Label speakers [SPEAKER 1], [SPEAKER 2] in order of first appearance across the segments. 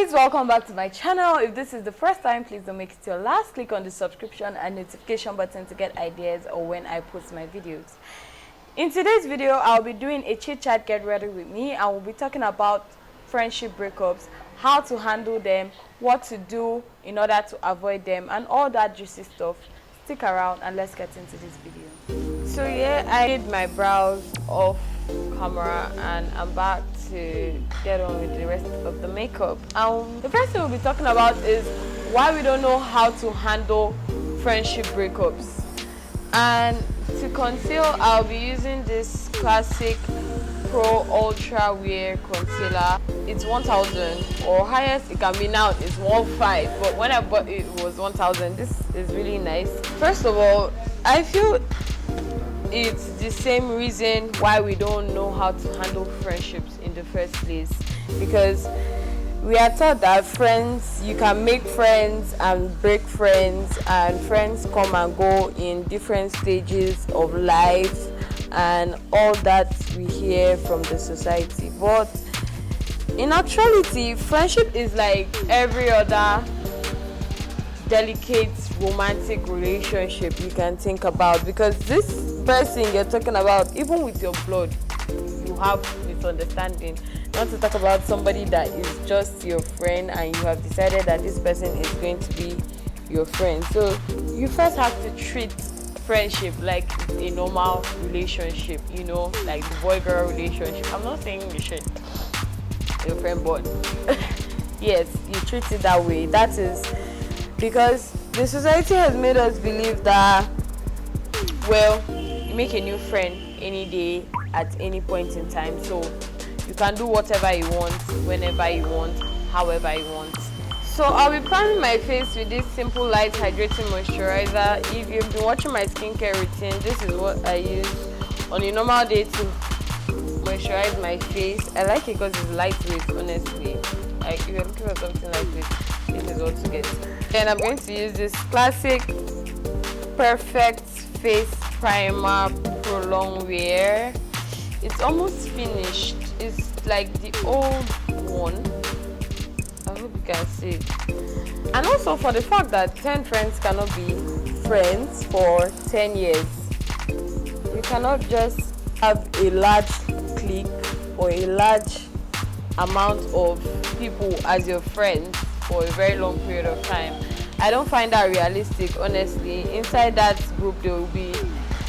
[SPEAKER 1] guys, welcome back to my channel. If this is the first time, please don't make it your last. Click on the subscription and notification button to get ideas or when I post my videos. In today's video, I'll be doing a chit chat get ready with me, and we'll be talking about friendship breakups, how to handle them, what to do in order to avoid them, and all that juicy stuff. Stick around and let's get into this video. So yeah, I did my brows off camera and I'm back to get on with the rest of the makeup. The first thing we'll be talking about is why we don't know how to handle friendship breakups. And to conceal, I'll be using this classic Pro Ultra Wear concealer. It's 1000, or highest it can be now is 15, but when I bought it, it was 1000. This is really nice. First of all, I feel it's the same reason why we don't know how to handle friendships in the first place, because we are taught that friends, you can make friends and break friends, and friends come and go in different stages of life and all that we hear from the society. But in actuality, friendship is like every other delicate romantic relationship you can think about, because this person you're talking about, even with your blood, you have misunderstanding. Not to talk about somebody that is just your friend and you have decided that this person is going to be your friend. So you first have to treat friendship like a normal relationship, you know, like the boy-girl relationship. I'm not saying you should your friend, but yes, you treat it that way. That is because the society has made us believe that, well, you make a new friend any day at any point in time, so you can do whatever you want, whenever you want, however you want. So I'll be priming my face with this simple light hydrating moisturizer. If you've been watching my skincare routine, this is what I use on a normal day to moisturize my face. I like it because it's lightweight, honestly. Like if you're looking for something lightweight, this is what to get. Then I'm going to use this classic Perfect Face Primer Pro Long Wear. It's almost finished. It's like the old one. I hope you can see it. And also for the fact that 10 friends cannot be friends for 10 years. You cannot just have a large clique or a large amount of people as your friends for a very long period of time. I don't find that realistic, honestly. Inside that group there will be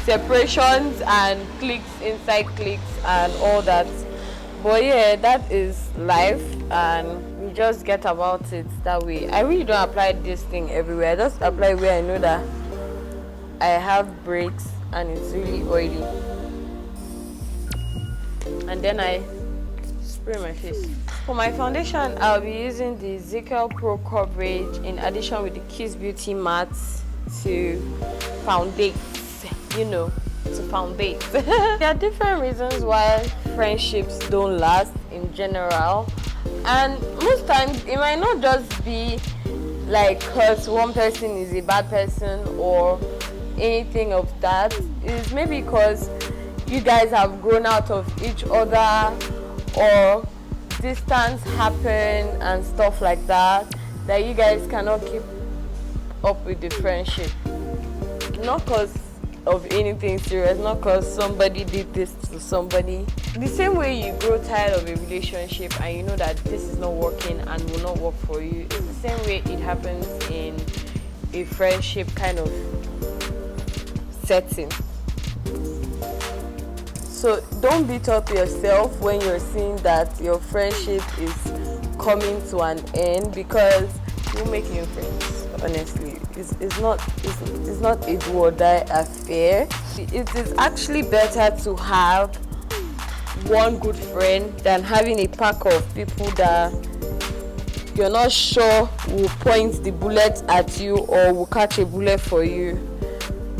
[SPEAKER 1] separations and cliques inside cliques and all that. But yeah, that is life and we just get about it that way. I really don't apply this thing everywhere. I just apply where I know that I have breaks and it's really oily, and then I spray my face. For my foundation, I'll be using the ZQL Pro Coverage in addition with the Kiss Beauty Matte to foundate, you know, to foundate. There are different reasons why friendships don't last in general, and most times it might not just be like because one person is a bad person or anything of that. It's maybe because you guys have grown out of each other, or distance happen and stuff like that, that you guys cannot keep up with the friendship. Not because of anything serious, not because somebody did this to somebody. The same way you grow tired of a relationship and you know that this is not working and will not work for you, it's the same way it happens in a friendship kind of setting. So don't beat up yourself when you're seeing that your friendship is coming to an end, because you make new friends. Honestly, it's not a do or die affair. It is actually better to have one good friend than having a pack of people that you're not sure will point the bullet at you or will catch a bullet for you.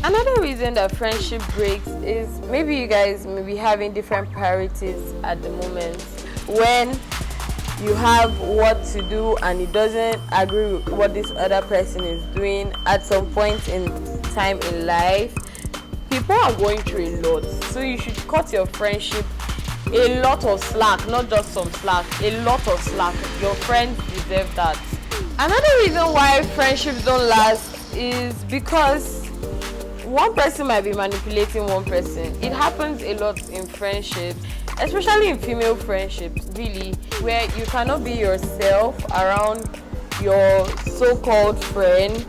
[SPEAKER 1] Another reason that friendship breaks is maybe you guys may be having different priorities at the moment. When you have what to do and it doesn't agree with what this other person is doing at some point in time in life, people are going through a lot. So you should cut your friendship a lot of slack, not just some slack, a lot of slack. Your friends deserve that. Another reason why friendships don't last is because one person might be manipulating one person. It happens a lot in friendships, especially in female friendships, really, where you cannot be yourself around your so-called friend,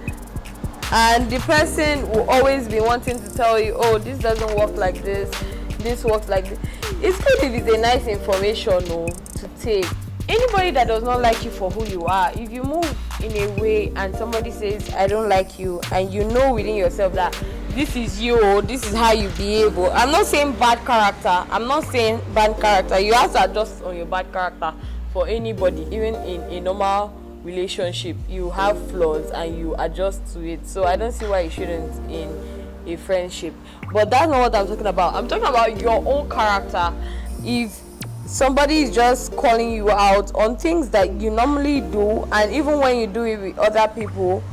[SPEAKER 1] and the person will always be wanting to tell you, oh, this doesn't work like this, this works like this. It's good if it's a nice information to take. Anybody that does not like you for who you are, if you move in a way and somebody says, I don't like you, and you know within yourself that this is you, this is how you behave. I'm not saying bad character. I'm not saying bad character. You have to adjust on your bad character for anybody. Even in a normal relationship, you have flaws and you adjust to it. So I don't see why you shouldn't in a friendship. But that's not what I'm talking about. I'm talking about your own character. If somebody is just calling you out on things that you normally do, and even when you do it with other people,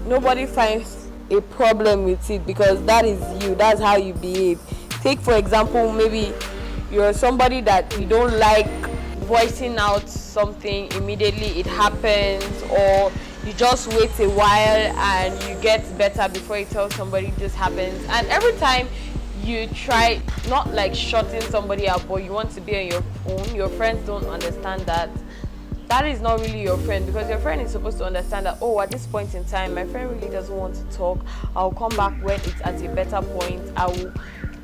[SPEAKER 1] nobody finds a problem with it because that is you, that's how you behave. Take for example, maybe you're somebody that you don't like voicing out something immediately it happens, or you just wait a while and you get better before you tell somebody this happens. And every time you try, not like shutting somebody up, but you want to be on your own, your friends don't understand that. That is not really your friend, because your friend is supposed to understand that, oh, at this point in time my friend really doesn't want to talk. I'll come back when it's at a better point. I will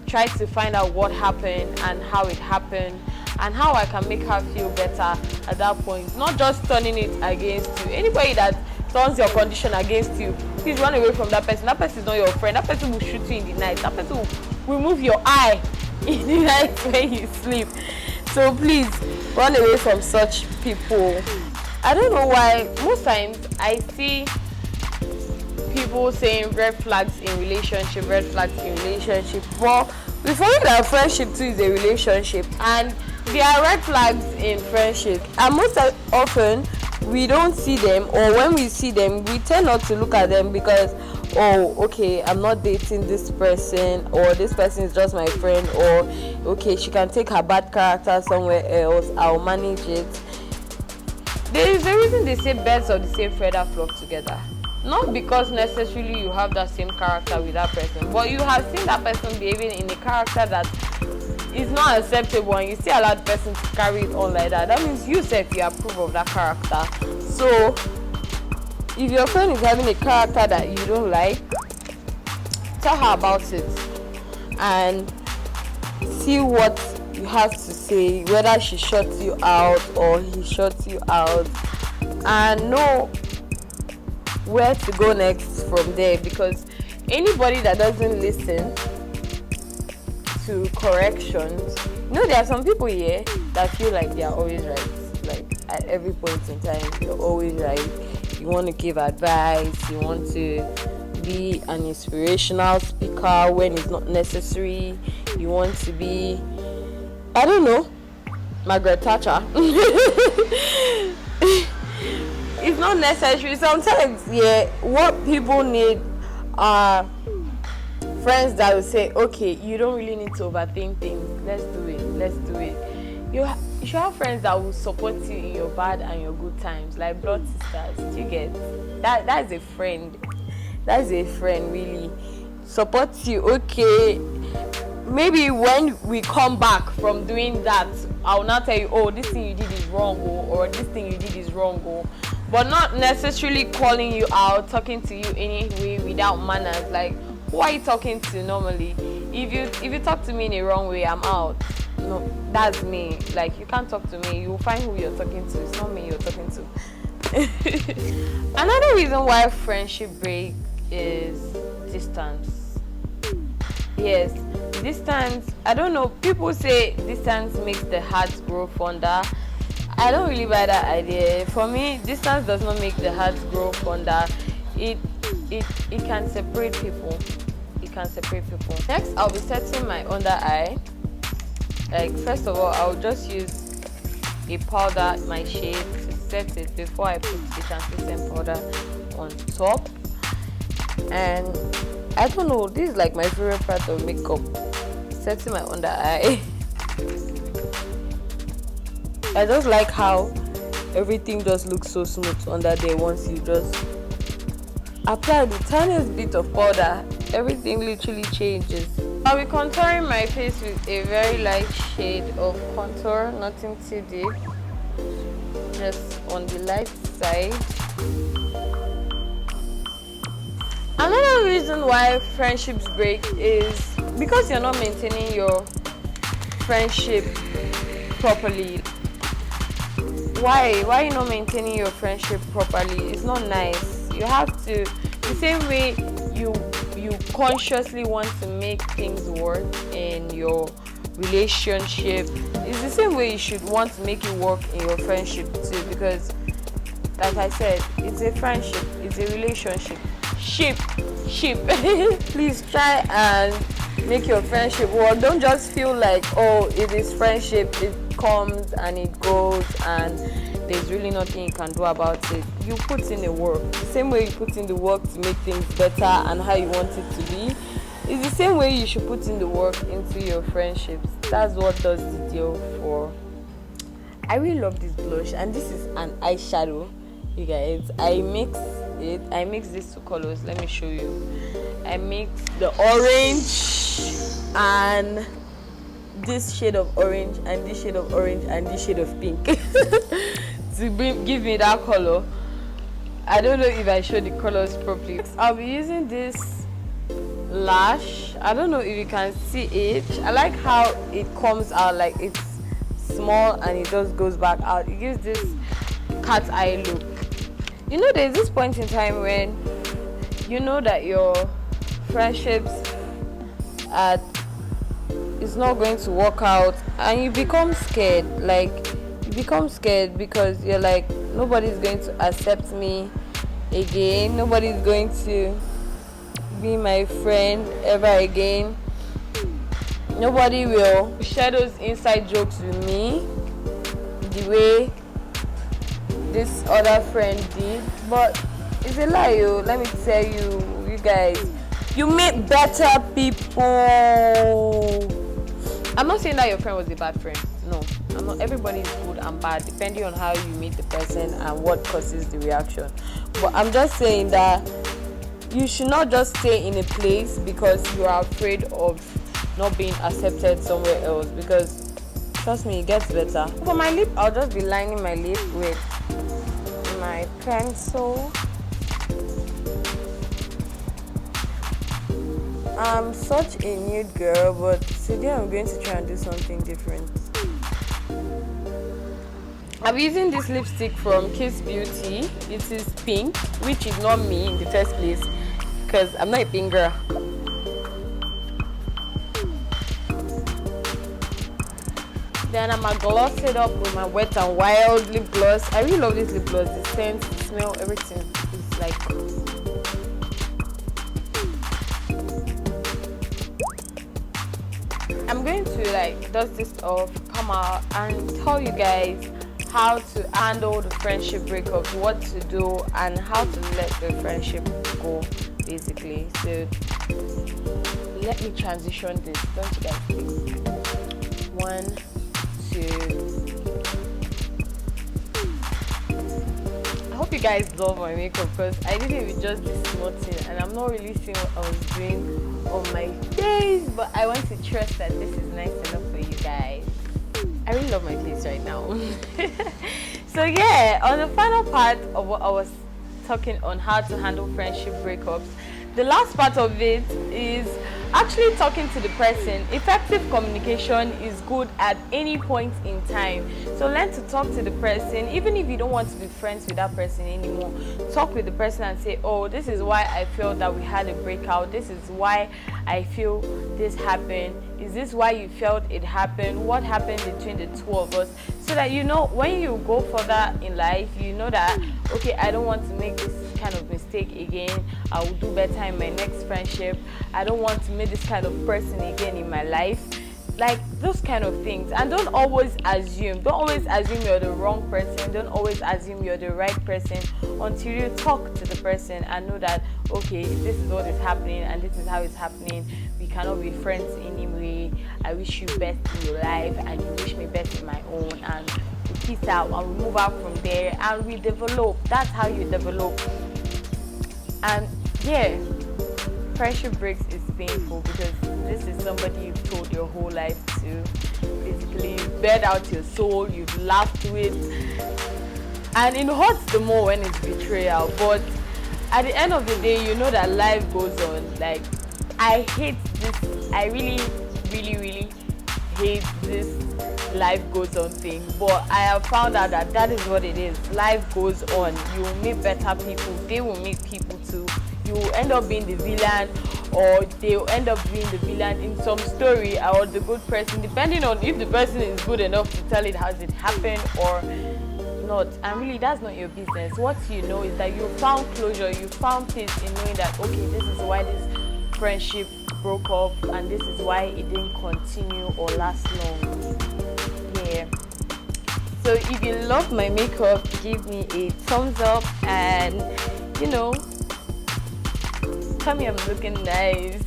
[SPEAKER 1] try to find out what happened and how it happened and how I can make her feel better at that point, not just turning it against you. Anybody that turns your condition against you, please run away from that person. That person is not your friend. That person will shoot you in the night. That person will remove your eye in the night when you sleep. So please run away from such people. I don't know why most times I see people saying red flags in relationship, red flags in relationship. But we find that friendship too is a relationship, and there are red flags in friendship, and most often we don't see them, or when we see them we tend not to look at them because, oh, okay, I'm not dating this person, or this person is just my friend, or okay, she can take her bad character somewhere else, I'll manage it. There is a reason they say birds of the same feather flock together. Not because necessarily you have that same character with that person, but you have seen that person behaving in a character that is not acceptable, and you still allow the person to carry it on like that. That means you said you approve of that character. So if your friend is having a character that you don't like, tell her about it and see what you have to say, whether she shuts you out or he shuts you out, and know where to go next from there. Because anybody that doesn't listen to corrections, there are some people here that feel like they are always right. Like at every point in time you're always right. You want to give advice, you want to be an inspirational speaker when it's not necessary, you want to be, I don't know, Margaret Thatcher. It's not necessary. Sometimes, what people need are friends that will say, okay, you don't really need to overthink things. Let's do it. You should have friends that will support you in your bad and your good times, like blood sisters. Do you get that? That's a friend. That's a friend, really. Supports you, okay. Maybe when we come back from doing that, I'll not tell you, oh, this thing you did is wrong, or this thing you did is wrong, but not necessarily calling you out, talking to you anyway without manners. Like, who are you talking to normally? If you talk to me in a wrong way, I'm out. No, that's me. Like, you can't talk to me. You'll find who you're talking to. It's not me you're talking to. Another reason why friendship break is distance. Yes, distance. I don't know. People say distance makes the heart grow fonder. I don't really buy that idea. For me, distance does not make the heart grow fonder. It can separate people. It can separate people. Next, I'll be setting my under eye. Like, first of all, I'll just use a powder, my shade, to set it before I put the translucent powder on top. And I don't know, this is like my favorite part of makeup, setting my under eye. I just like how everything just looks so smooth under there once you just apply the tiniest bit of powder. Everything literally changes. I'll be contouring my face with a very light shade of contour, nothing too deep, just on the light side. Another reason why friendships break is because you're not maintaining your friendship properly. Why are you not maintaining your friendship properly? It's not nice. You have to, the same way you consciously want to make things work in your relationship, it's the same way you should want to make it work in your friendship too, because like I said, it's a friendship, it's a relationship. Ship. Please try and make your friendship work. Don't just feel like, oh, it is friendship, it comes and it goes and there's really nothing you can do about it. You put in the work. The same way you put in the work to make things better and how you want it to be, it's the same way you should put in the work into your friendships. That's what does the deal for. I really love this blush, and this is an eyeshadow, you guys. I mix these two colors. Let me show you. I mix the orange and this shade of orange and this shade of orange and this shade of pink to give me that color. I don't know if I show the colors properly. I'll be using this lash. I don't know if you can see it. I like how it comes out, like it's small and it just goes back out. It gives this cat's eye look. You know, there's this point in time when you know that your friendships is not going to work out and you become scared. Like, you become scared because you're like, nobody's going to accept me again, nobody's going to be my friend ever again, nobody will share those inside jokes with me the way this other friend did. But it's a lie, yo. Let me tell you, you guys, you meet better people. I'm not saying that your friend was a bad friend. No, I'm not. Everybody is good and bad depending on how you meet the person and what causes the reaction. But I'm just saying that you should not just stay in a place because you are afraid of not being accepted somewhere else, because trust me, it gets better. For my lip, I'll just be lining my lip with my pencil. I'm such a nude girl, but today I'm going to try and do something different. I'm using this lipstick from Kiss Beauty. It is pink, which is not me in the first place because I'm not a pink girl. Then I'm gonna gloss it up with my Wet n Wild lip gloss. I really love this lip gloss. The scent, the smell, everything is like. I'm going to like dust this off, come out, and tell you guys how to handle the friendship breakups, what to do, and how to let the friendship go, basically. So let me transition this. Don't you guys think? 1, 2. I hope you guys love my makeup because I did it with just this small thing and I'm not really seeing what I was doing on my face, but I want to trust that this is nice enough for you guys. I really love my face right now. So yeah, on the final part of what I was talking on how to handle friendship breakups, the last part of it is actually talking to the person. Effective communication is good at any point in time. So learn to talk to the person, even if you don't want to be friends with that person anymore. Talk with the person and say, oh, this is why I felt that we had a breakout. This is why I feel this happened. Is this why you felt it happened? What happened between the two of us? So that you know when you go further in life, you know that, okay, I don't want to make this kind of mistake again. I will do better in my next friendship. I don't want to meet this kind of person again in my life. Like those kind of things. And don't always assume you're the wrong person. Don't always assume you're the right person until you talk to the person and know that, okay, this is what is happening and this is how it's happening. We cannot be friends anyway. I wish you best in your life and you wish me best in my own, and we peace out, and we move out from there, and we develop. That's how you develop. And yeah, friendship breaks is painful because this is somebody you've told your whole life to. Basically, you've bared out your soul, you've laughed with, and it hurts the more when it's betrayal. But at the end of the day, you know that life goes on. Like, I hate this. I really hate this life goes on thing, but I have found out that that is what it is. Life goes on. You will meet better people, they will meet people too. You will end up being the villain, or they will end up being the villain in some story, or the good person, depending on if the person is good enough to tell it has it happened or not. And really, that's not your business. What you know is that you found closure, you found peace in knowing that, okay, this is why this friendship broke up, and this is why it didn't continue or last long. Yeah. So if you love my makeup, give me a thumbs up, and you know, tell me I'm looking nice.